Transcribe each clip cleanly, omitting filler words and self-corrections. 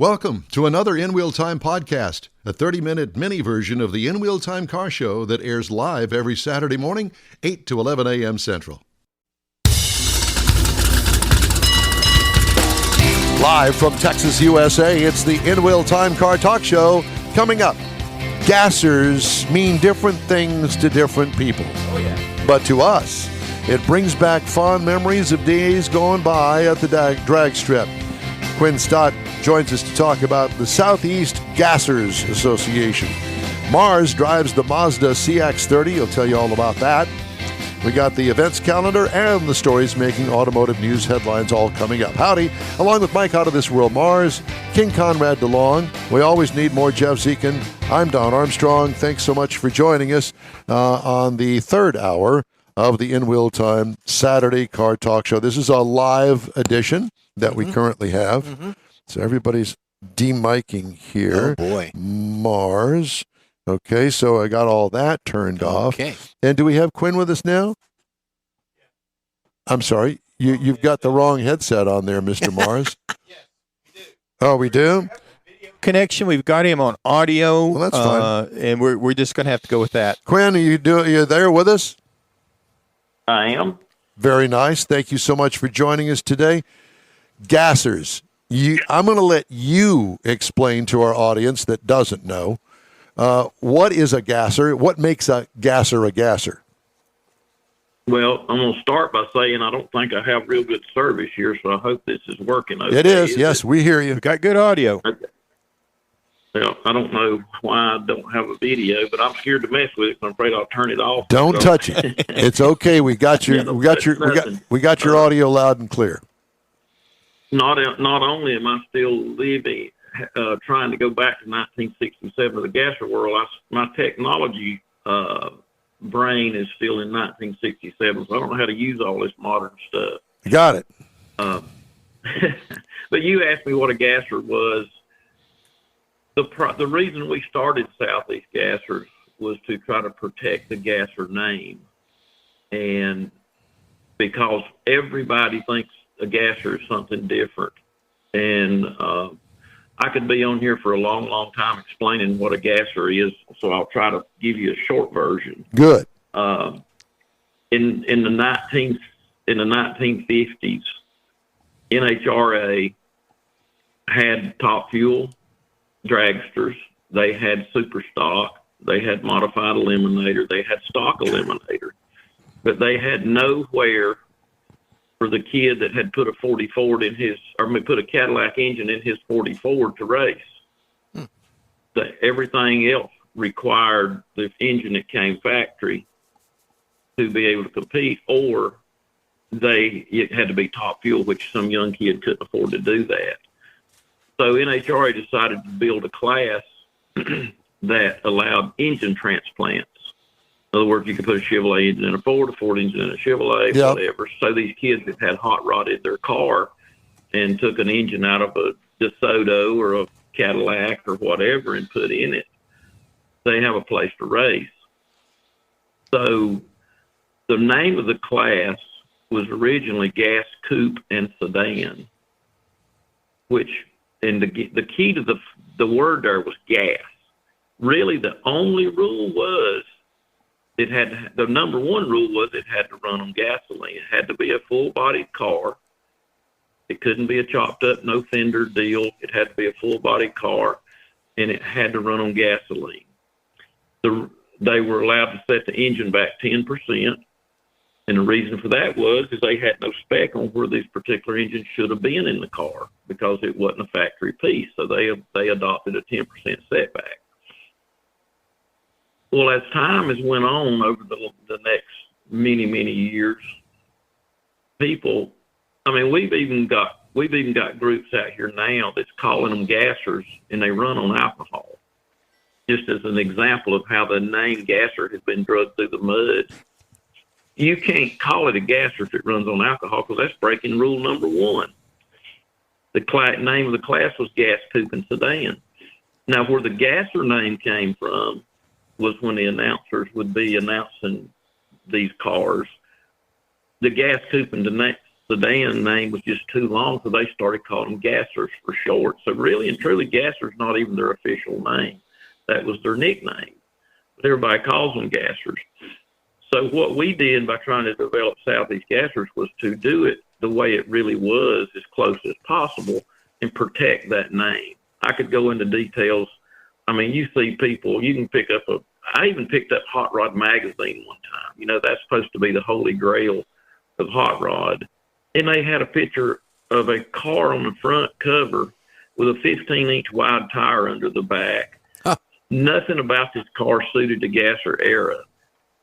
Welcome to another In Wheel Time podcast, a 30-minute mini version of the In Wheel Time car show that airs live every Saturday morning, 8 to 11 a.m. Central. Live from Texas, USA, it's the In Wheel Time car talk show. Coming up, gassers mean different things to different people. Oh, yeah. But to us, it brings back fond memories of days gone by at the drag strip. Quinn Stott joins us to talk about the Southeast Gassers Association. Mars drives the Mazda CX30. He'll tell you all about that. We got the events calendar and the stories making automotive news headlines all coming up. Howdy, along with Mike Out of This World Mars, King Conrad DeLong. We always need more Jeff Zekin. I'm Don Armstrong. Thanks so much for joining us on the third hour of the In Wheel Time Saturday Car Talk Show. This is a live edition that we currently have. So everybody's demiking here. Oh, boy. Mars. Okay, so I got all that turned off. Okay. And do we have Quinn with us now? I'm sorry. You've got the wrong headset on there, Mr. Mars. Yes, we do. Oh, we do? Connection. We've got him on audio. Well, that's fine. And we're just going to have to go with that. Quinn, are you there with us? I am. Very nice. Thank you so much for joining us today. Gassers. I'm going to let you explain to our audience that doesn't know, what is a gasser? What makes a gasser a gasser? Well, I'm going to start by saying I don't think I have real good service here, so I hope this is working okay. It is. Yes, we hear you. We've got good audio. Okay. Well, I don't know why I don't have a video, but I'm scared to mess with it. So I'm afraid I'll turn it off. Don't touch it. It's okay. We got your audio loud and clear. Not only am I still living, trying to go back to 1967 of the gasser world, my technology brain is still in 1967, so I don't know how to use all this modern stuff. Got it. But you asked me what a gasser was. The reason we started Southeast Gassers was to try to protect the gasser name, and because everybody thinks a gasser is something different. And I could be on here for a long, long time explaining what a gasser is, so I'll try to give you a short version. Good. In the 1950s, IHRA had Top Fuel dragsters. They had Super Stock. They had Modified Eliminator. They had Stock Eliminator. But they had nowhere for the kid that had put a 40 Ford put a Cadillac engine in his 40 Ford to race. Everything else required the engine that came factory to be able to compete, or it had to be Top Fuel, which some young kid couldn't afford to do that. So NHRA decided to build a class that allowed engine transplants. In other words, you could put a Chevrolet engine in a Ford engine in a Chevrolet, whatever. So these kids that had hot rodded their car and took an engine out of a DeSoto or a Cadillac or whatever and put in it, they have a place to race. So the name of the class was originally Gas Coupe and Sedan, and the key to the word there was gas. Really, the only rule was the number one rule was it had to run on gasoline. It had to be a full-bodied car. It couldn't be a chopped-up, no fender deal. It had to be a full-bodied car, and it had to run on gasoline. They were allowed to set the engine back 10%, and the reason for that was they had no spec on where these particular engines should have been in the car because it wasn't a factory piece, so they adopted a 10% setback. Well, as time has went on over the next many, many years, we've even got groups out here now that's calling them gassers, and they run on alcohol. Just as an example of how the name gasser has been drugged through the mud. You can't call it a gasser if it runs on alcohol because that's breaking rule number one. The name of the class was Gas Coupe and Sedan. Now, where the gasser name came from was when the announcers would be announcing these cars. The Gas Coupe and sedan name was just too long, so they started calling them Gassers for short. So really and truly, Gasser's not even their official name. That was their nickname. But everybody calls them Gassers. So what we did by trying to develop Southeast Gassers was to do it the way it really was, as close as possible, and protect that name. I could go into details. I mean, you see people, you can pick up I even picked up Hot Rod Magazine one time. You know, that's supposed to be the holy grail of hot rod. And they had a picture of a car on the front cover with a 15-inch wide tire under the back. Huh. Nothing about this car suited the Gasser era.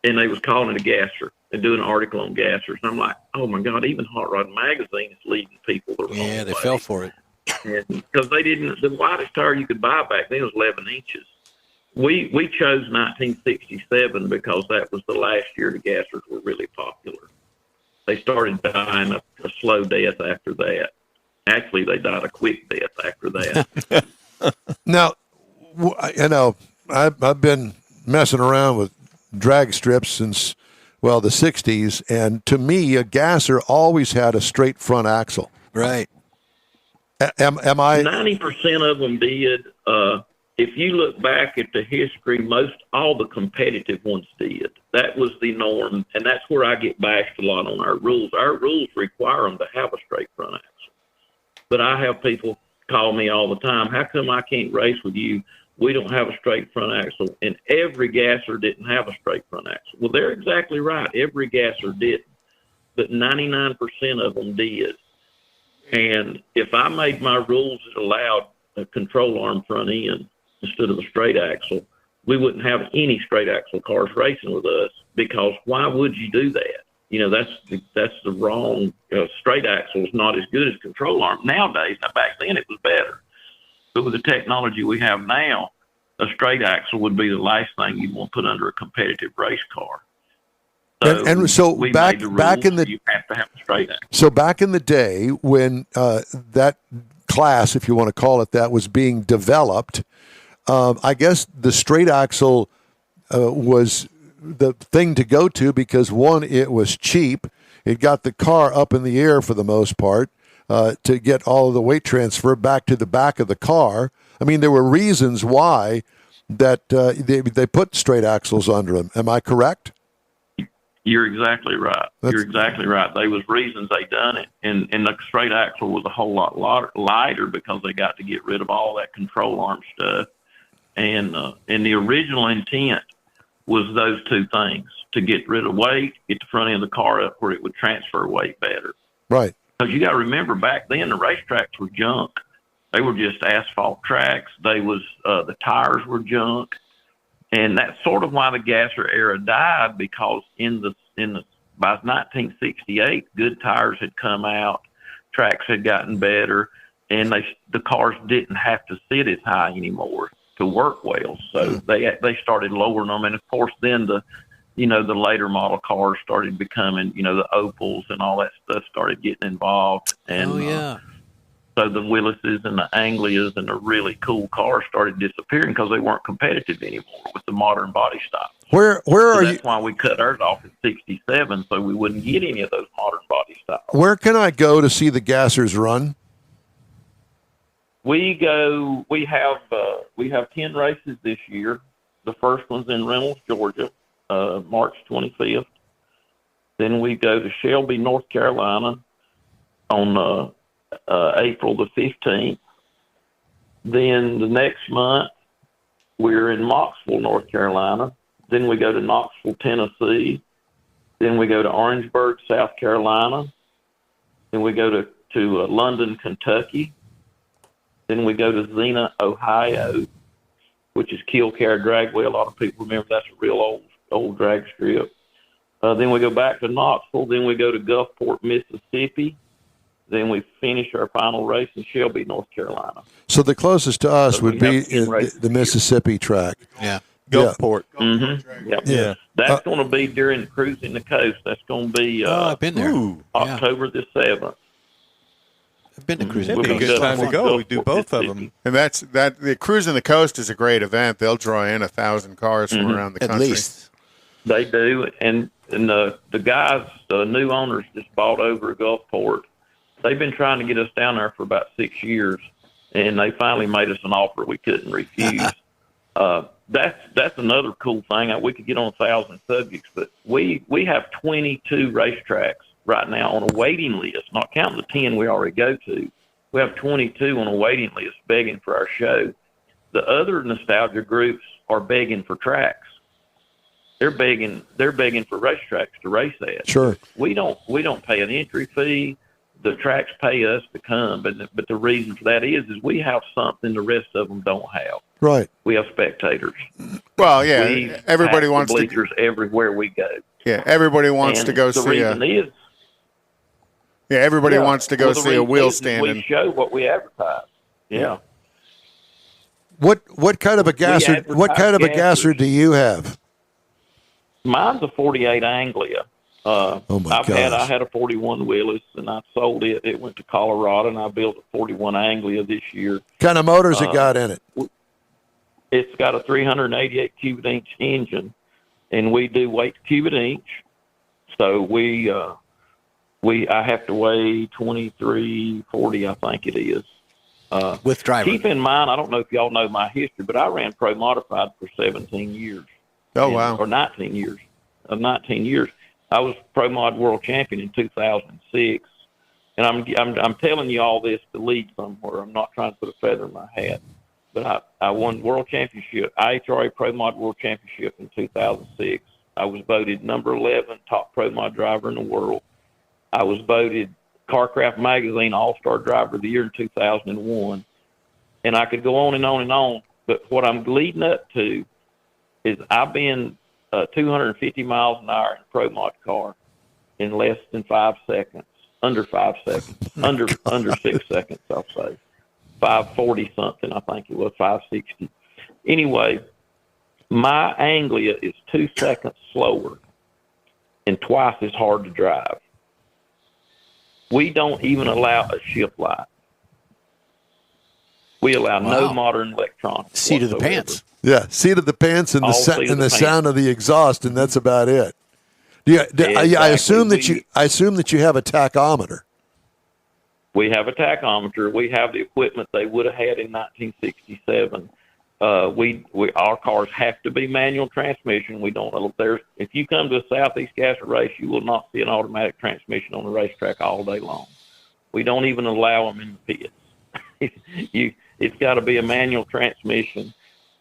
And they was calling it a Gasser and doing an article on Gassers. And I'm like, oh, my God, even Hot Rod Magazine is leading people the wrong way. They fell for it. Because the widest tire you could buy back then was 11 inches. We chose 1967 because that was the last year the Gassers were really popular. They started dying a slow death after that. Actually, they died a quick death after that. Now, you know, I've been messing around with drag strips since, well, the 60s, and to me, a Gasser always had a straight front axle. Right. Am I? 90% of them did. If you look back at the history, all the competitive ones did. That was the norm, and that's where I get bashed a lot on our rules. Our rules require them to have a straight front axle. But I have people call me all the time, how come I can't race with you? We don't have a straight front axle. And every Gasser didn't have a straight front axle. Well, they're exactly right. Every Gasser didn't. But 99% of them did. And if I made my rules that allowed a control arm front end instead of a straight axle, we wouldn't have any straight axle cars racing with us, because why would you do that? You know, that's the wrong. Straight axle is not as good as control arm nowadays. Now, back then it was better, but with the technology we have now, a straight axle would be the last thing you'd want to put under a competitive race car. And so we back made the back in rules the you have to have a straight axle. So back in the day when that class, if you want to call it that, was being developed, I guess the straight axle was the thing to go to because, one, it was cheap. It got the car up in the air for the most part to get all of the weight transfer back to the back of the car. I mean, there were reasons why that they put straight axles under them. Am I correct? You're exactly right. You're exactly right. There was reasons they done it, and the straight axle was a whole lot lighter because they got to get rid of all that control arm stuff. And the original intent was those two things: to get rid of weight, get the front end of the car up where it would transfer weight better. Right. Because you got to remember, back then the racetracks were junk. They were just asphalt tracks. The tires were junk. And that's sort of why the Gasser era died, because by 1968, good tires had come out, tracks had gotten better, and the cars didn't have to sit as high anymore to work well. So they started lowering them, and of course then the later model cars started becoming, the Opals and all that stuff started getting involved. And so the Willises and the Anglias and the really cool cars started disappearing because they weren't competitive anymore with the modern body style. Where are you? That's why we cut ours off at 67, so we wouldn't get any of those modern body styles. Where can I go to see the Gassers run? We have 10 races this year. The first one's in Reynolds, Georgia, March 25th. Then we go to Shelby, North Carolina on April the 15th. Then the next month, we're in Knoxville, North Carolina. Then we go to Knoxville, Tennessee. Then we go to Orangeburg, South Carolina. Then we go to London, Kentucky. Then we go to Xena, Ohio, which is Killcare Dragway. A lot of people remember that's a real old drag strip. Then we go back to Knoxville. Then we go to Gulfport, Mississippi. Then we finish our final race in Shelby, North Carolina. So the closest to us would be the Mississippi track. Yeah. Gulfport. Mm-hmm. Yep. Yeah. That's going to be during Cruising the Coast. That's going to be I've been there. October the 7th. I've been to Cruising That'd the be a Coast. good time to go. We do both of them. And the Cruising the Coast is a great event. They'll draw in 1,000 cars from around the At country. least. They do, and the guys, the new owners, just bought over at Gulfport. They've been trying to get us down there for about 6 years, and they finally made us an offer we couldn't refuse. That's another cool thing. We could get on 1,000 subjects, but we have 22 racetracks right now on a waiting list, not counting the 10 we already go to. We have 22 on a waiting list begging for our show. The other nostalgia groups are begging for tracks. They're begging for racetracks to race at. Sure. We don't pay an entry fee. The tracks pay us to come, but the reason for that is we have something the rest of them don't have. Right. We have spectators. Well, yeah, We everybody have wants the to. bleachers everywhere we go. Yeah, everybody wants And to go the see reason is, Yeah, everybody yeah, wants to go well, the see a reason wheel is standing. We show what we advertise. Yeah. What kind of a gasser? What kind of a gasser gassers. do you have? Mine's a 48 Anglia. Oh my I gosh. had a 41 Willis, and I sold it. It went to Colorado, and I built a 41 Anglia this year. Kind of motors it got in it? It's got a 388 cubic inch engine, and we do weight to cubic inch. So I have to weigh 2340, I think it is. With driver. Keep in mind, I don't know if y'all know my history, but I ran pro modified for 17 years. Oh, wow. Or 19 years. 19 years. I was pro mod world champion in 2006, and I'm telling you all this to lead somewhere. I'm not trying to put a feather in my hat, but I won world championship, IHRA Pro Mod World Championship in 2006. I was voted number 11 top pro mod driver in the world. I was voted Carcraft Magazine All-Star Driver of the Year in 2001, and I could go on and on and on. But what I'm leading up to is I've been 250 miles an hour in a pro mod car in less than 5 seconds, under 5 seconds, under 6 seconds, I'll say. 540 something, I think it was, 560. Anyway, my Anglia is 2 seconds slower and twice as hard to drive. We don't even allow a shift light. We allow no modern electronics. Seat of the whatsoever. pants. Yeah, seat of the pants and All seat of the sound pants. of the exhaust, and that's about it. I assume Exactly. that you have a tachometer. We have a tachometer. We have the equipment they would have had in 1967. Our cars have to be manual transmission. We don't. If you come to a Southeast Gasser race, you will not see an automatic transmission on the racetrack all day long. We don't even allow them in the pits. It's got to be a manual transmission.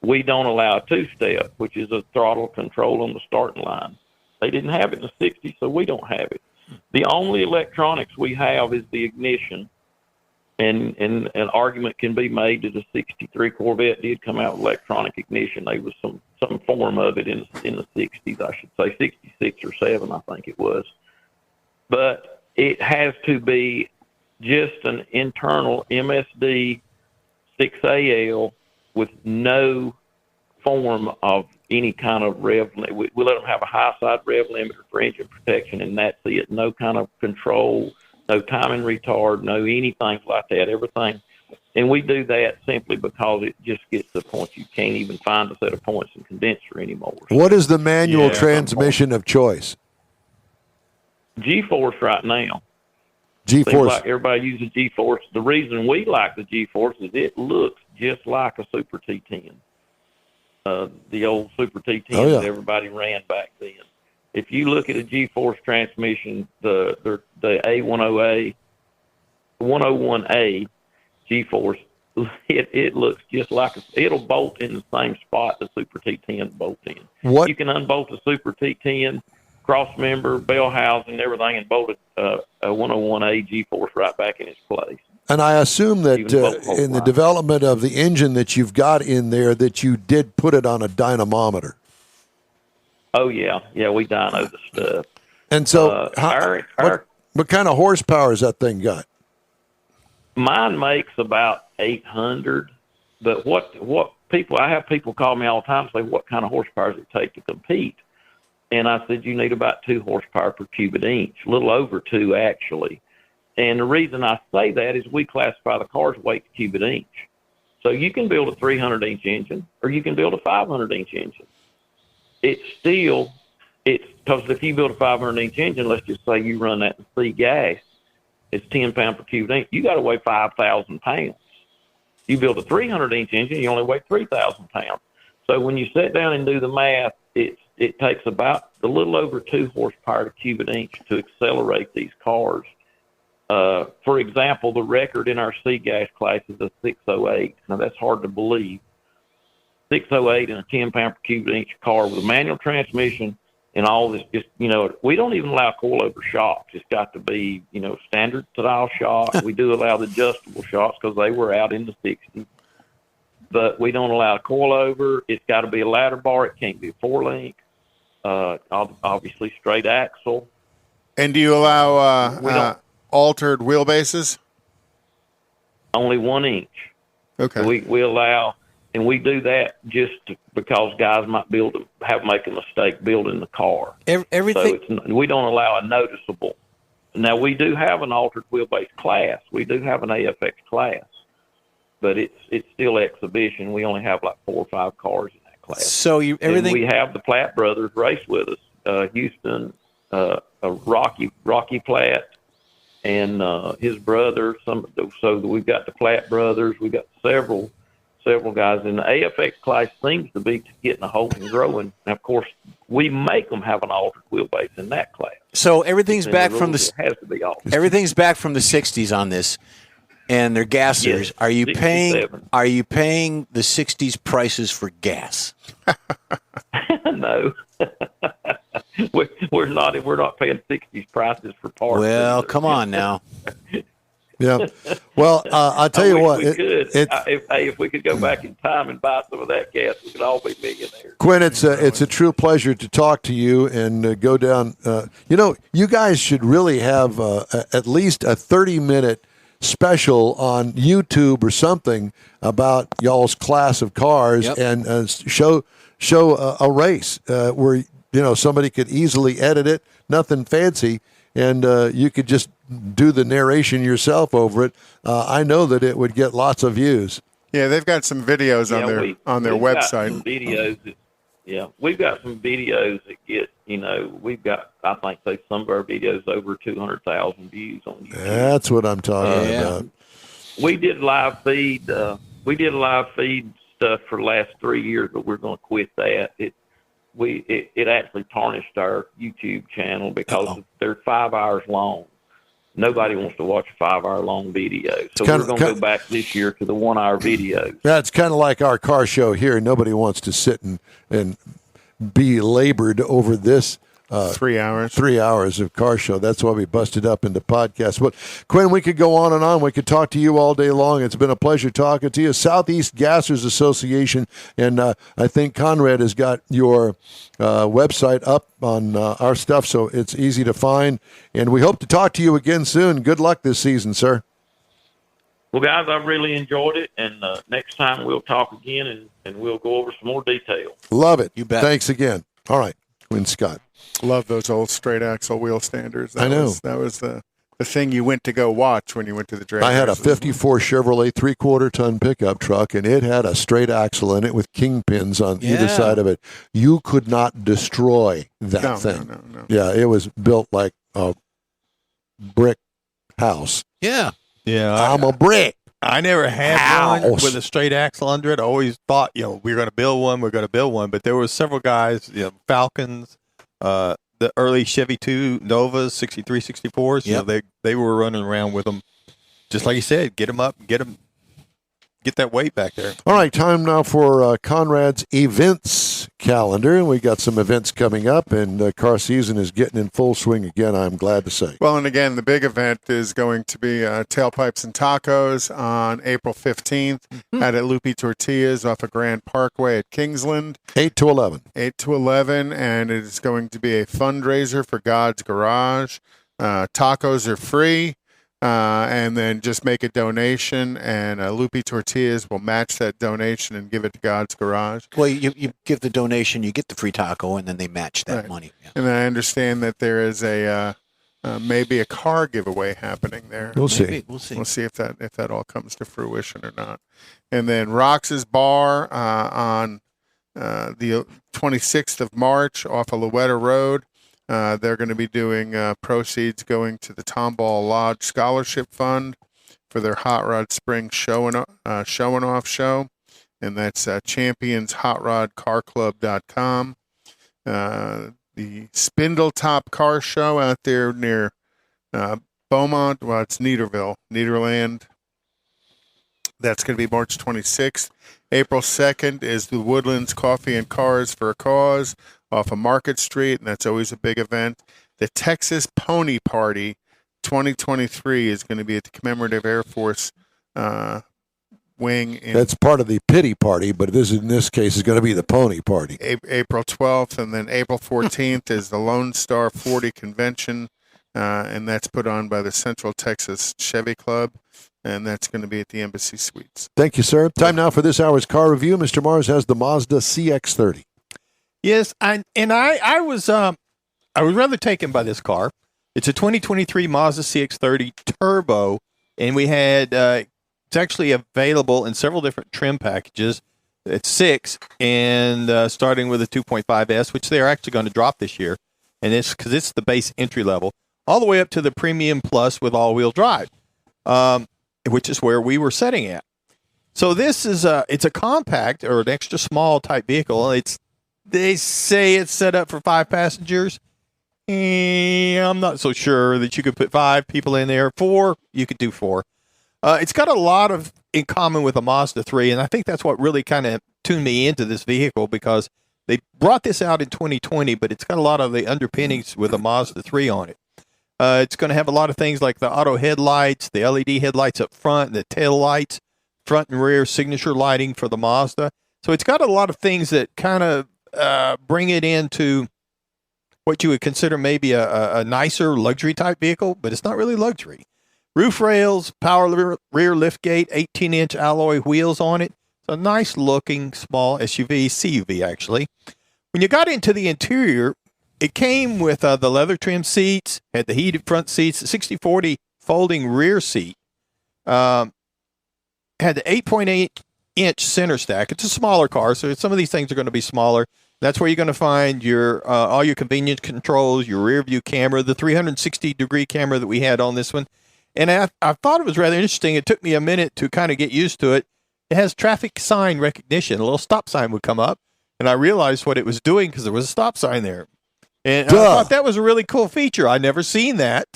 We don't allow a two-step, which is a throttle control on the starting line. They didn't have it in the 60s, so we don't have it. The only electronics we have is the ignition, and an argument can be made that the 63 Corvette did come out with electronic ignition. There was some form of it in the 60s, I should say, 66 or 7, I think it was. But it has to be just an internal MSD 6AL with no form of any kind of rev. We let them have a high side rev limiter for engine protection, and that's it. No kind of control, no timing retard, no anything like that, everything. And we do that simply because it just gets to the point you can't even find a set of points in condenser anymore. What is the manual transmission of choice? G-Force right now. G-Force. Seems like everybody uses G-Force. The reason we like the G-Force is it looks just like a Super T10. The old Super T10 that everybody ran back then. If you look at a G-Force transmission, the A10A, 101A G-Force, it looks just like it'll bolt in the same spot the Super T10 bolts in. What? You can unbolt the Super T10, cross member, bell housing, everything, and bolt a 101A G-Force right back in its place. And I assume that in the development of the engine that you've got in there, that you did put it on a dynamometer. Oh, yeah. Yeah, we dyno the stuff. And so what kind of horsepower has that thing got? Mine makes about 800, but I have people call me all the time and say, what kind of horsepower does it take to compete? And I said, you need about 2 horsepower per cubic inch, a little over 2, actually. And the reason I say that is we classify the car's weight to cubic inch. So you can build a 300-inch engine or you can build a 500-inch engine. It's still it's because if you build a 500-inch engine, let's just say you run that in C gas, it's 10 pounds per cubic inch. You got to weigh 5,000 pounds. You build a 300-inch engine, you only weigh 3,000 pounds. So when you sit down and do the math, it takes about a little over 2 horsepower to cubic inch to accelerate these cars. For example, the record in our C gas class is a 608. Now that's hard to believe. 608 in a 10 pound per cubic inch car with a manual transmission and all this. Just we don't even allow coilover shocks. It's got to be standard style shock. We do allow the adjustable shocks because they were out in the 60s. But we don't allow coilover. It's got to be a ladder bar. It can't be a 4-link. Obviously straight axle. And do you allow altered wheelbases? Only 1 inch. Okay. So we allow, and we do that just because guys might make a mistake building the car. Everything. So we don't allow a noticeable. Now we do have an altered wheelbase class. We do have an AFX class, but it's still exhibition. We only have like 4 or 5 cars in that class. So everything. And we have the Platt brothers race with us. Houston, Rocky Platt, and his brother. So we've got the Platt brothers. We've got several guys in the AFX class. Seems to be getting a hold and growing. And of course, we make them have an altered wheelbase in that class. So everything's back from It has to be altered. everything's back from the 60s on this, and they're gassers. Yes, Are you paying? 67. Are you paying the 60s prices for gas? No. We're not. We're not paying 60s prices for parts. Well, come on now. Yeah. Well, I'll tell you what. We could. If we could go back in time and buy some of that gas, we could all be millionaires. Quinn, it's a true pleasure to talk to you and go down. You guys should really have at least a 30-minute special on YouTube or something about y'all's class of cars. Yep. And show a race where somebody could easily edit it, nothing fancy, and you could just do the narration yourself over it. I know that it would get lots of views. Yeah, they've got some videos on their we've got website. some videos. We've got some videos that get. We've got. I think some of our videos over 200,000 views on YouTube. That's what I'm talking about. We did live feed. We did live feed stuff for the last 3 years, but we're going to quit that. It actually tarnished our YouTube channel because they're 5 hours long. Nobody wants to watch a 5-hour-long video. So we're going to go back this year to the 1-hour videos. That's kind of like our car show here. Nobody wants to sit and be labored over this 3 hours. 3 hours of car show. That's why we busted up into podcasts. But Quinn, we could go on and on. We could talk to you all day long. It's been a pleasure talking to you. Southeast Gassers Association, and I think Conrad has got your website up on our stuff, so it's easy to find. And we hope to talk to you again soon. Good luck this season, sir. Well, guys, I've really enjoyed it, and next time we'll talk again, and we'll go over some more details. Love it. You bet. Thanks again. All right, Quinn Stott. Love those old straight axle wheel standards. I know. That was the thing you went to go watch when you went to the drag I had a races. 54 Chevrolet 3/4-ton pickup truck, and it had a straight axle in it with kingpins on either side of it. You could not destroy that thing. No. Yeah, it was built like a brick house. Yeah. Yeah. I'm a brick. I never had one House. with a straight axle under it. I always thought, we're going to build one. But there were several guys, Falcons, the early Chevy 2 Novas, 63, 64s. Yep. They were running around with them. Just like you said, get them up, get that weight back there. All right, time now for Conrad's events calendar. We got some events coming up, and car season is getting in full swing again, I'm glad to say. Well, and again, the big event is going to be Tailpipes and Tacos on April 15th at Lupi Tortillas off of Grand Parkway at Kingsland. 8 to 11. 8 to 11, and it is going to be a fundraiser for God's Garage. Tacos are free. And then just make a donation, and Lupi Tortillas will match that donation and give it to God's Garage. Well, you give the donation, you get the free taco, and then they match that Right. money. Yeah. And then I understand that there is maybe a car giveaway happening there. We'll see. Maybe. We'll see. We'll see if that all comes to fruition or not. And then Rox's Bar on the 26th of March off of Louetta Road. They're going to be doing proceeds going to the Tomball Lodge Scholarship Fund for their Hot Rod Spring show and off show. And that's championshotroddcarclub.com. The Spindletop Car Show out there near Beaumont. Well, it's Nederland. That's going to be March 26th. April 2nd is the Woodlands Coffee and Cars for a Cause off of Market Street, and that's always a big event. The Texas Pony Party 2023 is going to be at the Commemorative Air Force Wing. That's part of the pity party, but in this case is going to be the pony party. April 12th, and then April 14th is the Lone Star 40 Convention, and that's put on by the Central Texas Chevy Club, and that's going to be at the Embassy Suites. Thank you, sir. Time now for this hour's car review. Mr. Mars has the Mazda CX30. Yes, I was rather taken by this car. It's a 2023 Mazda CX30 Turbo, and we had it's actually available in several different trim packages. It's 6, and starting with a 2.5S, which they're actually going to drop this year, and it's because it's the base entry level, all the way up to the Premium Plus with all-wheel drive, which is where we were setting at. So this is it's a compact or an extra small type vehicle. They say it's set up for 5 passengers. I'm not so sure that you could put 5 people in there. 4, you could do 4. It's got a lot in common with a Mazda 3, and I think that's what really kind of tuned me into this vehicle, because they brought this out in 2020, but it's got a lot of the underpinnings with a Mazda 3 on it. It's going to have a lot of things like the auto headlights, the LED headlights up front, and the tail lights, front and rear signature lighting for the Mazda. So it's got a lot of things that kind of bring it into what you would consider maybe a nicer luxury type vehicle, but it's not really luxury. Roof rails, power rear liftgate, 18-inch alloy wheels on it. It's a nice looking small SUV, CUV actually. When you got into the interior, it came with the leather trim seats, had the heated front seats, the 60/40 folding rear seat, had the 8.8-inch center stack. It's a smaller car, so some of these things are going to be smaller. That's where you're going to find your all your convenience controls, your rear view camera, the 360-degree camera that we had on this one. And I thought it was rather interesting. It took me a minute to kind of get used to it. It has traffic sign recognition. A little stop sign would come up, and I realized what it was doing because there was a stop sign there. And I thought that was a really cool feature. I'd never seen that.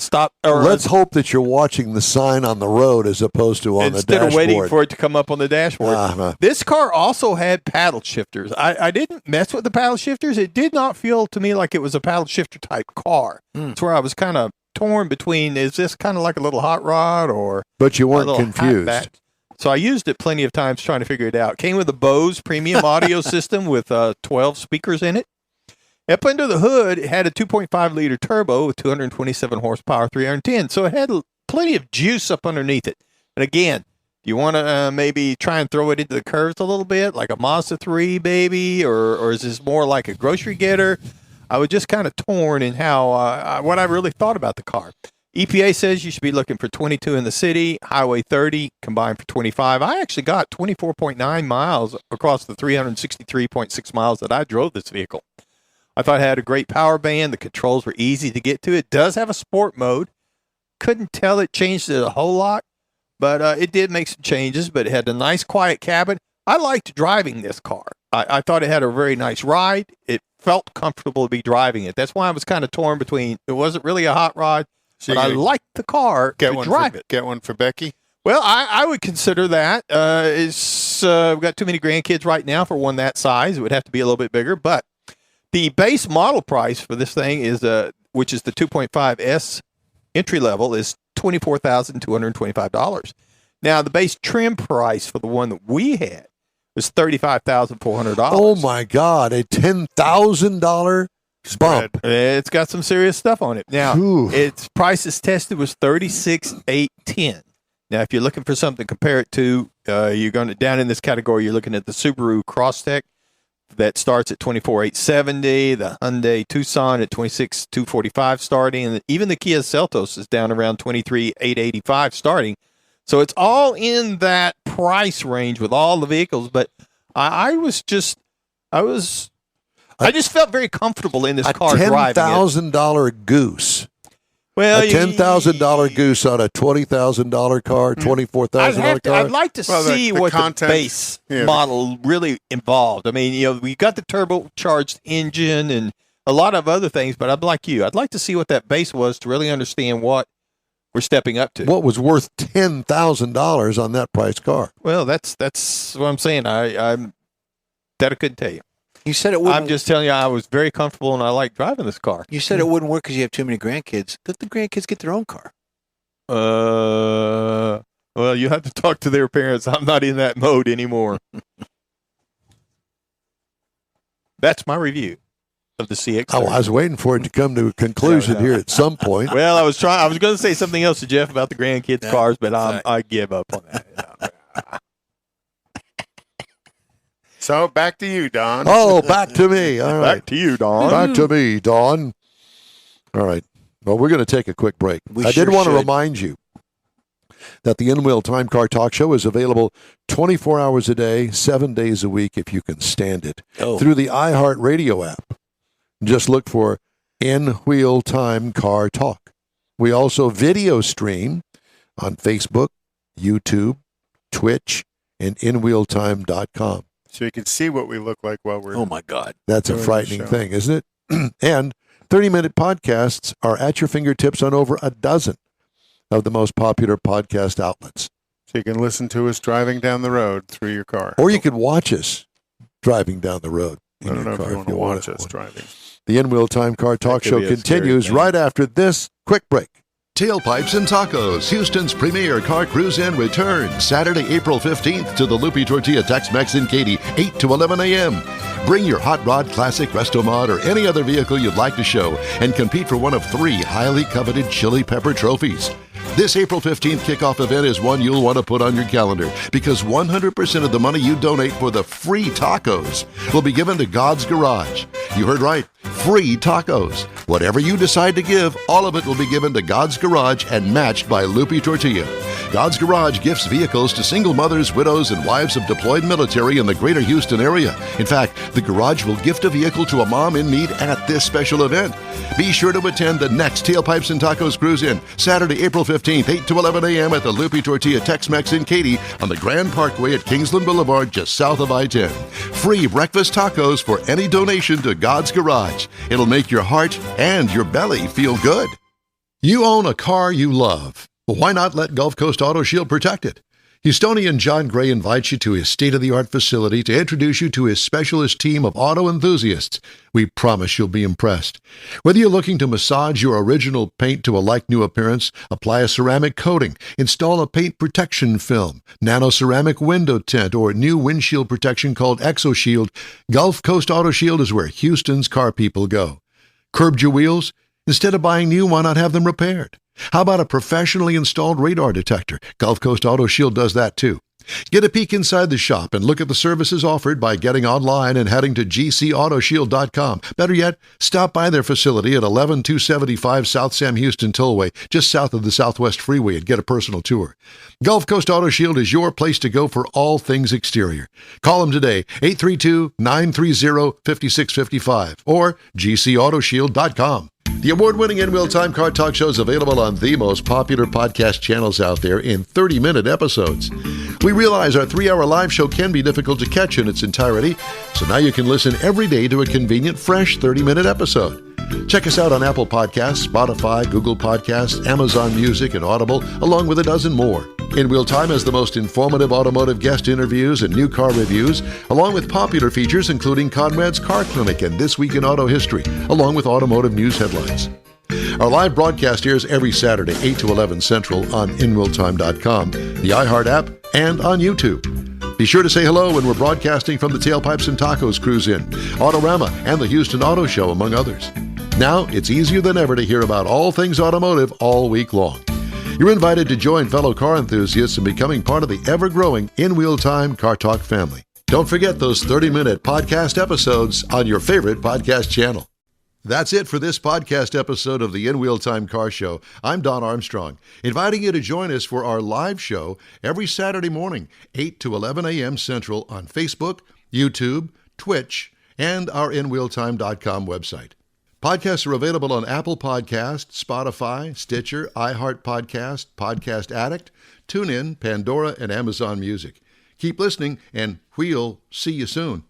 Let's hope that you're watching the sign on the road as opposed to on the dashboard. Instead of waiting for it to come up on the dashboard. This car also had paddle shifters. I didn't mess with the paddle shifters. It did not feel to me like it was a paddle shifter type car. That's where I was kind of torn between, is this kind of like a little hot rod or... But you weren't confused. Hatchback? So I used it plenty of times trying to figure it out. Came with a Bose premium audio system with 12 speakers in it. Up under the hood, it had a 2.5-liter turbo with 227 horsepower, 310. So it had plenty of juice up underneath it. And again, do you want to maybe try and throw it into the curves a little bit, like a Mazda 3, baby? Or is this more like a grocery getter? I was just kind of torn in how what I really thought about the car. EPA says you should be looking for 22 in the city, Highway 30 combined for 25. I actually got 24.9 miles across the 363.6 miles that I drove this vehicle. I thought it had a great power band. The controls were easy to get to. It does have a sport mode. Couldn't tell it changed it a whole lot, but it did make some changes, but it had a nice quiet cabin. I liked driving this car. I thought it had a very nice ride. It felt comfortable to be driving it. That's why I was kind of torn between, it wasn't really a hot rod, but I liked the car to drive it. Get one for Becky? Well, I would consider that. We've got too many grandkids right now for one that size. It would have to be a little bit bigger, but the base model price for this thing is, which is the 2.5S entry level, is $24,225. Now, the base trim price for the one that we had was $35,400. Oh my God, a $10,000 bump. It's got some serious stuff on it. Now, its prices tested was $36,810. Now, if you're looking for something to compare it to, you're going to down in this category. You're looking at the Subaru Crosstrek. That starts at $24,870, the Hyundai Tucson at $26,245 starting, and even the Kia Seltos is down around $23,885 starting. So it's all in that price range with all the vehicles, but I was just I just felt very comfortable in this A car driving it. $10,000 goose. Well, A $10,000 goose on a $20,000 car, $24,000 car. I'd like to Well, see the what content- the base yeah. model really involved. I mean, we got the turbocharged engine and a lot of other things, but I'd like to see what that base was to really understand what we're stepping up to. What was worth $10,000 on that price car? Well, that's what I'm saying. I couldn't tell you. You said it wouldn't. I'm just telling you, I was very comfortable and I like driving this car. You said it wouldn't work because you have too many grandkids. Let the grandkids get their own car. Well, you have to talk to their parents. I'm not in that mode anymore. That's my review of the CX. Oh, I was waiting for it to come to a conclusion here at some point. Well, I was going to say something else to Jeff about the grandkids' cars, but I give up on that. So back to you, Don. Oh, back to me. All right. Back to you, Don. Back to me, Dawn. All right. Well, we're going to take a quick break. I did want to remind you that the In-Wheel Time Car Talk Show is available 24 hours a day, 7 days a week, if you can stand it, through the iHeartRadio app. Just look for In-Wheel Time Car Talk. We also video stream on Facebook, YouTube, Twitch, and InWheelTime.com. So you can see what we look like while we're. Oh my God, That's a doing frightening the show. thing, isn't it? And 30-minute podcasts are at your fingertips on over a dozen of the most popular podcast outlets. So you can listen to us driving down the road through your car. Or you can watch us driving down the road I in don't know your if car. you want to watch wanna. us driving. The In-Wheel Time Car Talk could Show be a scary continues thing. right after this quick break. Tailpipes and Tacos, Houston's premier car cruise-in returns Saturday, April 15th to the Lupi Tortilla Tex-Mex in Katy, 8 to 11 a.m. Bring your hot rod, classic, resto mod, or any other vehicle you'd like to show and compete for one of 3 highly coveted chili pepper trophies. This April 15th kickoff event is one you'll want to put on your calendar because 100% of the money you donate for the free tacos will be given to God's Garage. You heard right, free tacos. Whatever you decide to give, all of it will be given to God's Garage and matched by Lupi Tortilla. God's Garage gifts vehicles to single mothers, widows, and wives of deployed military in the greater Houston area. In fact, the Garage will gift a vehicle to a mom in need at this special event. Be sure to attend the next Tailpipes and Tacos Cruise-In, Saturday, April 15th, 8 to 11 a.m. at the Lupi Tortilla Tex-Mex in Katy on the Grand Parkway at Kingsland Boulevard, just south of I-10. Free breakfast tacos for any donation to God's Garage. It'll make your heart and your belly feel good. You own a car you love. Well, why not let Gulf Coast Auto Shield protect it? Houstonian John Gray invites you to his state-of-the-art facility to introduce you to his specialist team of auto enthusiasts. We promise you'll be impressed. Whether you're looking to massage your original paint to a like-new appearance, apply a ceramic coating, install a paint protection film, nano-ceramic window tint, or new windshield protection called ExoShield, Gulf Coast Auto Shield is where Houston's car people go. Curbed your wheels? Instead of buying new, why not have them repaired? How about a professionally installed radar detector? Gulf Coast Auto Shield does that too. Get a peek inside the shop and look at the services offered by getting online and heading to gcautoshield.com. Better yet, stop by their facility at 11275 South Sam Houston Tollway, just south of the Southwest Freeway, and get a personal tour. Gulf Coast Auto Shield is your place to go for all things exterior. Call them today, 832-930-5655 or gcautoshield.com. The award-winning In-Wheel Time Car Talk Show is available on the most popular podcast channels out there in 30-minute episodes. We realize our 3-hour live show can be difficult to catch in its entirety, so now you can listen every day to a convenient, fresh 30-minute episode. Check us out on Apple Podcasts, Spotify, Google Podcasts, Amazon Music, and Audible, along with a dozen more. In-Wheel Time has the most informative automotive guest interviews and new car reviews, along with popular features including Conrad's Car Clinic and This Week in Auto History, along with automotive news headlines. Our live broadcast airs every Saturday, 8 to 11 Central on InWheelTime.com, the iHeart app, and on YouTube. Be sure to say hello when we're broadcasting from the Tailpipes and Tacos Cruise-In, Autorama, and the Houston Auto Show, among others. Now, it's easier than ever to hear about all things automotive all week long. You're invited to join fellow car enthusiasts in becoming part of the ever-growing In-Wheel Time Car Talk family. Don't forget those 30-minute podcast episodes on your favorite podcast channel. That's it for this podcast episode of the In-Wheel Time Car Show. I'm Don Armstrong, inviting you to join us for our live show every Saturday morning, 8 to 11 a.m. Central on Facebook, YouTube, Twitch, and our InWheelTime.com website. Podcasts are available on Apple Podcasts, Spotify, Stitcher, iHeart Podcast, Podcast Addict, TuneIn, Pandora, and Amazon Music. Keep listening, and we'll see you soon.